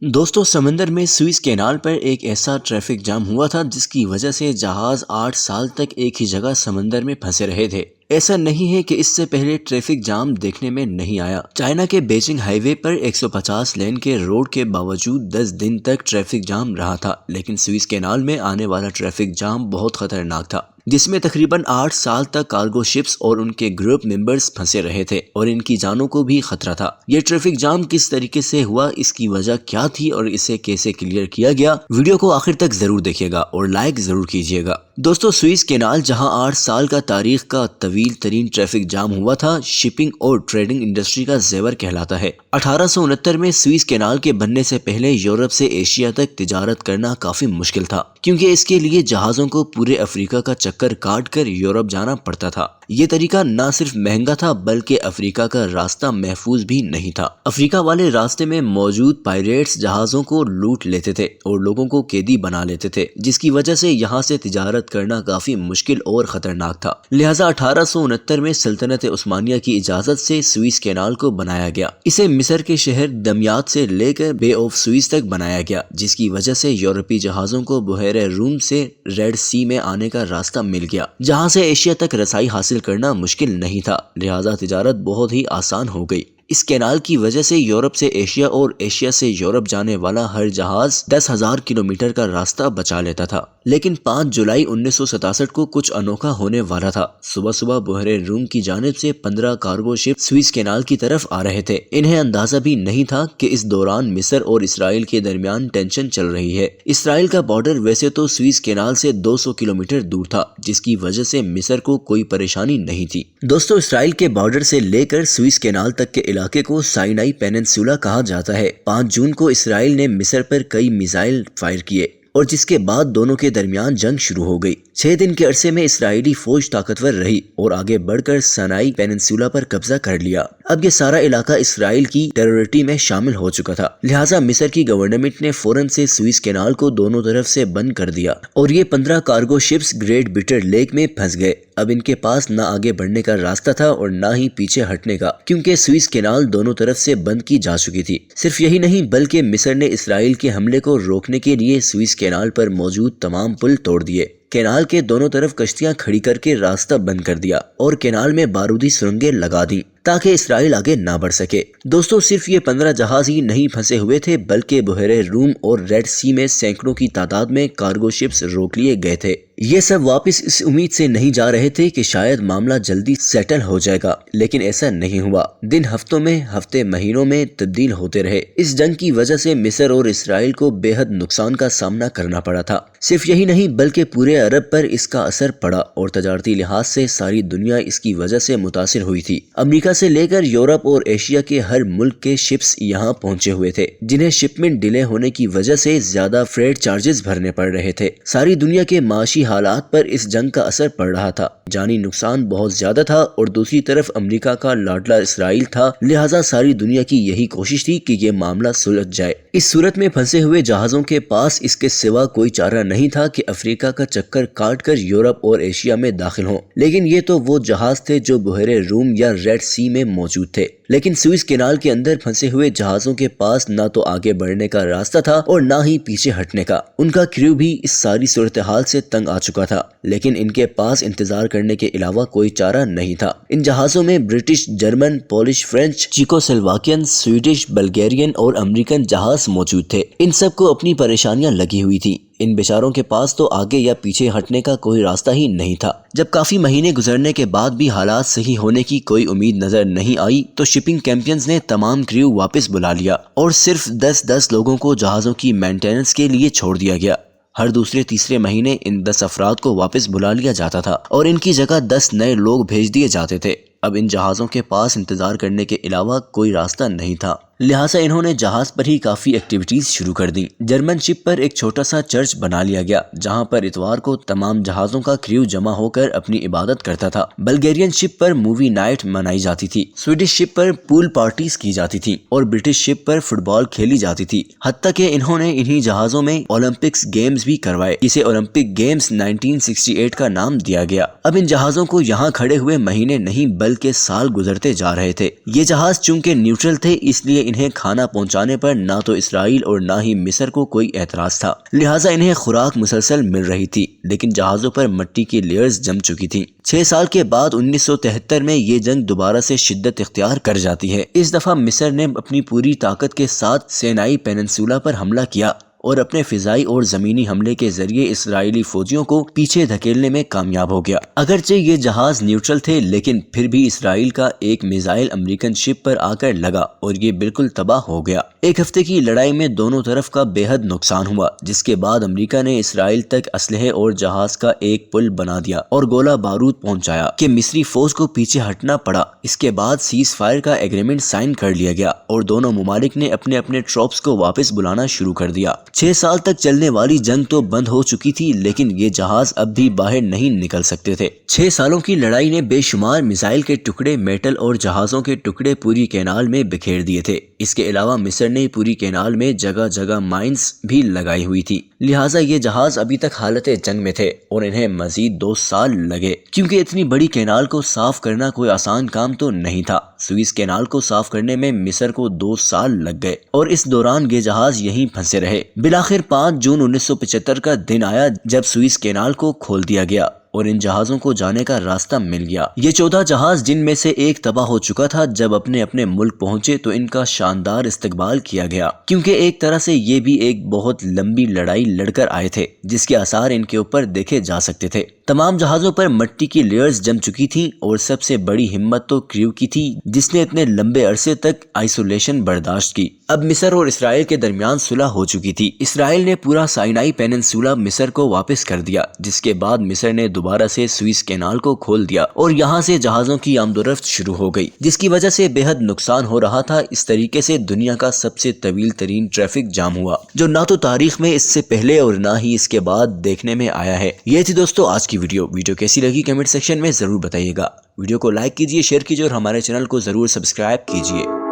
दोस्तों समंदर में सुइज कैनाल पर एक ऐसा ट्रैफिक जाम हुआ था जिसकी वजह से जहाज 8 साल तक एक ही जगह समंदर में फंसे रहे थे। ऐसा नहीं है कि इससे पहले ट्रैफिक जाम देखने में नहीं आया। चाइना के बीजिंग हाईवे पर 150 लेन के रोड के बावजूद 10 दिन तक ट्रैफिक जाम रहा था, लेकिन सुइज कैनाल में आने वाला ट्रैफिक जाम बहुत खतरनाक था, जिसमें तकरीबन 8 साल तक कार्गो शिप्स और उनके ग्रुप मेंबर्स फंसे रहे थे और इनकी जानों को भी खतरा था। ये ट्रैफिक जाम किस तरीके से हुआ, इसकी वजह क्या थी और इसे कैसे क्लियर किया गया, वीडियो को आखिर तक जरूर देखिएगा और लाइक जरूर कीजिएगा। दोस्तों सुइज कैनाल जहां 8 साल का तारीख का तवील तरीन ट्रैफिक जाम हुआ था, शिपिंग और ट्रेडिंग इंडस्ट्री का जेवर कहलाता है। 1869 में सुइज कैनाल के बनने से पहले यूरोप से एशिया तक तिजारत करना काफी मुश्किल था, क्योंकि इसके लिए जहाजों को पूरे अफ्रीका का चक्कर काट कर यूरोप जाना पड़ता था। ये तरीका न सिर्फ महंगा था बल्कि अफ्रीका का रास्ता महफूज भी नहीं था। अफ्रीका वाले रास्ते में मौजूद पायरेट्स जहाजों को लूट लेते थे और लोगों को कैदी बना लेते थे, जिसकी वजह से यहाँ से तिजारत करना काफी मुश्किल और खतरनाक था। लिहाजा 1869 में सल्तनत उस्मानिया की इजाजत से सुइज कैनाल को बनाया गया। इसे मिस्र के शहर दमियात से लेकर बे ऑफ सुइज तक बनाया गया, जिसकी वजह से यूरोपीय जहाजों को बहरे रूम से रेड सी में आने का रास्ता मिल गया, जहाँ से एशिया तक रसाई हासिल करना मुश्किल नहीं था। लिहाजा तिजारत बहुत ही आसान हो गई। इस कैनाल की वजह से यूरोप से एशिया और एशिया से यूरोप जाने वाला हर जहाज 10,000 किलोमीटर का रास्ता बचा लेता था। लेकिन 5 जुलाई 1967 को कुछ अनोखा होने वाला था। सुबह सुबह बहरे रूम की जानिब से 15 कार्गो शिप सुइज कैनाल की तरफ आ रहे थे। इन्हें अंदाजा भी नहीं था कि इस दौरान मिस्र और इसराइल के दरमियान टेंशन चल रही है। इसराइल का बॉर्डर वैसे तो सुइज कैनाल से 200 किलोमीटर दूर था, जिसकी वजह से मिस्र को कोई परेशानी नहीं थी। दोस्तों इसराइल के बॉर्डर से लेकर सुइज कैनाल तक के इलाके को साइनाई पेनिनसुला कहा जाता है। 5 जून को इसराइल ने मिस्र पर कई मिसाइल फायर किए और जिसके बाद दोनों के दरमियान जंग शुरू हो गई। 6 दिन के अरसे में इसराइली फौज ताकतवर रही और आगे बढ़कर साइनाई पेनिनसुला पर कब्जा कर लिया। अब ये सारा इलाका इसराइल की टेरिटरी में शामिल हो चुका था। लिहाजा मिस्र की गवर्नमेंट ने फौरन से सुइज कैनाल को दोनों तरफ से बंद कर दिया और ये 15 cargo ships great bitter lake में फंस गए। अब इनके पास न आगे बढ़ने का रास्ता था और न ही पीछे हटने का, क्योंकि सुइज कैनाल दोनों तरफ से बंद की जा चुकी थी। सिर्फ यही नहीं बल्कि मिस्र ने इसराइल के हमले को रोकने के लिए सुइज कैनाल पर मौजूद तमाम पुल तोड़ दिए। कैनाल के दोनों तरफ कश्तियां खड़ी करके रास्ता बंद कर दिया और कैनाल में बारूदी सुरंगें लगा दी ताकि इसराइल आगे ना बढ़ सके। दोस्तों सिर्फ ये 15 जहाज ही नहीं फंसे हुए थे, बल्कि बहरे रूम और रेड सी में सैकड़ों की तादाद में कार्गो शिप्स रोक लिए गए थे। ये सब वापस इस उम्मीद से नहीं जा रहे थे कि शायद मामला जल्दी सेटल हो जाएगा, लेकिन ऐसा नहीं हुआ। दिन हफ्तों में, हफ्ते महीनों में तब्दील होते रहे। इस जंग की वजह से मिस्र और इसराइल को बेहद नुकसान का सामना करना पड़ा था। सिर्फ यही नहीं बल्कि पूरे अरब पर इसका असर पड़ा और तजारती लिहाज से सारी दुनिया इसकी वजह से मुतासिर हुई थी। अमेरिका से लेकर यूरोप और एशिया के हर मुल्क के शिप्स यहाँ पहुंचे हुए थे, जिन्हें शिपमेंट डिले होने की वजह से ज्यादा फ्रेट चार्जेस भरने पड़ रहे थे। सारी दुनिया के माशी हालात पर इस जंग का असर पड़ रहा था। जानी नुकसान बहुत ज्यादा था और दूसरी तरफ अमेरिका का लाडला इसराइल था। लिहाजा सारी दुनिया की यही कोशिश थी कि ये मामला सुलझ जाए। इस सूरत में फंसे हुए जहाजों के पास इसके सिवा कोई चारा नहीं था कि अफ्रीका का चक्कर काट कर यूरोप और एशिया में दाखिल हों। लेकिन ये तो वो जहाज थे जो बहरे रूम या रेड सी में मौजूद थे। लेकिन सुइज कैनाल के अंदर फंसे हुए जहाजों के पास ना तो आगे बढ़ने का रास्ता था और ना ही पीछे हटने का। उनका क्रू भी इस सारी सूरत हाल से तंग आ चुका था, लेकिन इनके पास इंतजार करने के अलावा कोई चारा नहीं था। इन जहाजों में British, German, Polish, French, Czechoslovakian, Swedish, Bulgarian और अमेरिकन जहाज मौजूद थे। इन सबको अपनी परेशानियां लगी हुई थी। इन बेचारों के पास तो आगे या पीछे हटने का कोई रास्ता ही नहीं था। जब काफी महीने गुजरने के बाद भी हालात सही होने की कोई उम्मीद नजर नहीं आई तो शिपिंग कैंपियंस ने तमाम क्रू वापस बुला लिया और सिर्फ 10-10 लोगों को जहाजों की मेंटेनेंस के लिए छोड़ दिया गया। हर दूसरे तीसरे महीने इन 10 अफराद को वापस बुला लिया जाता था और इनकी जगह 10 नए लोग भेज दिए जाते थे। अब इन जहाजों के पास इंतजार करने के अलावा कोई रास्ता नहीं था। लिहाजा इन्होंने जहाज पर ही काफी एक्टिविटीज शुरू कर दी। जर्मन शिप पर एक छोटा सा चर्च बना लिया गया, जहां पर इतवार को तमाम जहाजों का क्रू जमा होकर अपनी इबादत करता था। बल्गेरियन शिप पर मूवी नाइट मनाई जाती थी। स्वीडिश शिप पर पूल पार्टीज की जाती थी और ब्रिटिश शिप पर फुटबॉल खेली जाती थी। हत्ता कि इन्होंने इन्हीं जहाजों में ओलंपिक्स गेम्स भी करवाए। इसे ओलंपिक गेम्स 1968 का नाम दिया गया। अब इन जहाजों को यहाँ खड़े हुए महीने नहीं बल्कि साल गुजरते जा रहे थे। ये जहाज चूंकि न्यूट्रल थे, इसलिए انہیں کھانا پہنچانے پر نہ تو اسرائیل اور نہ ہی مصر کو کوئی اعتراض تھا، لہٰذا انہیں خوراک مسلسل مل رہی تھی، لیکن جہازوں پر مٹی کی لیئرز جم چکی تھیں۔ 6 سال کے بعد 1973 میں یہ جنگ دوبارہ سے شدت اختیار کر جاتی ہے۔ اس دفعہ مصر نے اپنی پوری طاقت کے ساتھ سینائی پیننسولا پر حملہ کیا اور اپنے فضائی اور زمینی حملے کے ذریعے اسرائیلی فوجیوں کو پیچھے دھکیلنے میں کامیاب ہو گیا۔ اگرچہ یہ جہاز نیوٹرل تھے، لیکن پھر بھی اسرائیل کا ایک میزائل امریکن شپ پر آ کر لگا اور یہ بالکل تباہ ہو گیا۔ ایک ہفتے کی لڑائی میں دونوں طرف کا بے حد نقصان ہوا، جس کے بعد امریکہ نے اسرائیل تک اسلحے اور جہاز کا ایک پل بنا دیا اور گولہ بارود پہنچایا کہ مصری فوج کو پیچھے ہٹنا پڑا۔ اس کے بعد سیز فائر کا ایگریمنٹ سائن کر لیا گیا اور دونوں ممالک نے اپنے اپنے ٹروپس کو واپس بلانا شروع کر دیا۔ 6 سال تک چلنے والی جنگ تو بند ہو چکی تھی، لیکن یہ جہاز اب بھی باہر نہیں نکل سکتے تھے۔ 6 سالوں کی لڑائی نے بے شمار میزائل کے ٹکڑے، میٹل اور جہازوں کے ٹکڑے پوری کینال میں بکھیر دیے تھے۔ اس کے علاوہ مصر نے پوری کینال میں جگہ جگہ مائنز بھی لگائی ہوئی تھی، لہٰذا یہ جہاز ابھی تک حالت جنگ میں تھے اور انہیں مزید 2 سال لگے، کیونکہ اتنی بڑی کینال کو صاف کرنا کوئی آسان کام تو نہیں تھا۔ سوئس کینال کو صاف کرنے میں مصر کو 2 سال لگ گئے اور اس دوران یہ جہاز یہیں پھنسے رہے۔ بالآخر 5 جون 1975 کا دن آیا جب سوئس کینال کو کھول دیا گیا اور ان جہازوں کو جانے کا راستہ مل گیا۔ یہ 14 جہاز، جن میں سے ایک تباہ ہو چکا تھا، جب اپنے اپنے ملک پہنچے تو ان کا شاندار استقبال کیا گیا، کیونکہ ایک طرح سے یہ بھی ایک بہت لمبی لڑائی لڑ کر آئے تھے جس کے آثار ان کے اوپر دیکھے جا سکتے تھے۔ تمام جہازوں پر مٹی کی لیئرز جم چکی تھیں اور سب سے بڑی ہمت تو کریو کی تھی جس نے اتنے لمبے عرصے تک آئسولیشن برداشت کی۔ اب مصر اور اسرائیل کے درمیان صلح ہو چکی تھی۔ اسرائیل نے پورا سائنائی پیننسولا مصر کو واپس کر دیا، جس کے بعد مصر نے دوبارہ سے سوئس کینال کو کھول دیا اور یہاں سے جہازوں کی آمد و رفت شروع ہو گئی، جس کی وجہ سے بے حد نقصان ہو رہا تھا۔ اس طریقے سے دنیا کا سب سے طویل ترین ٹریفک جام ہوا، جو نہ تو تاریخ میں اس سے پہلے اور نہ ہی اس کے بعد دیکھنے میں آیا ہے۔ یہ تھی دوستو آج کی ویڈیو کیسی لگی کمنٹ سیکشن میں ضرور بتائیے گا۔ ویڈیو کو لائک کیجیے، شیئر کیجیے اور ہمارے چینل کو ضرور سبسکرائب کیجیے۔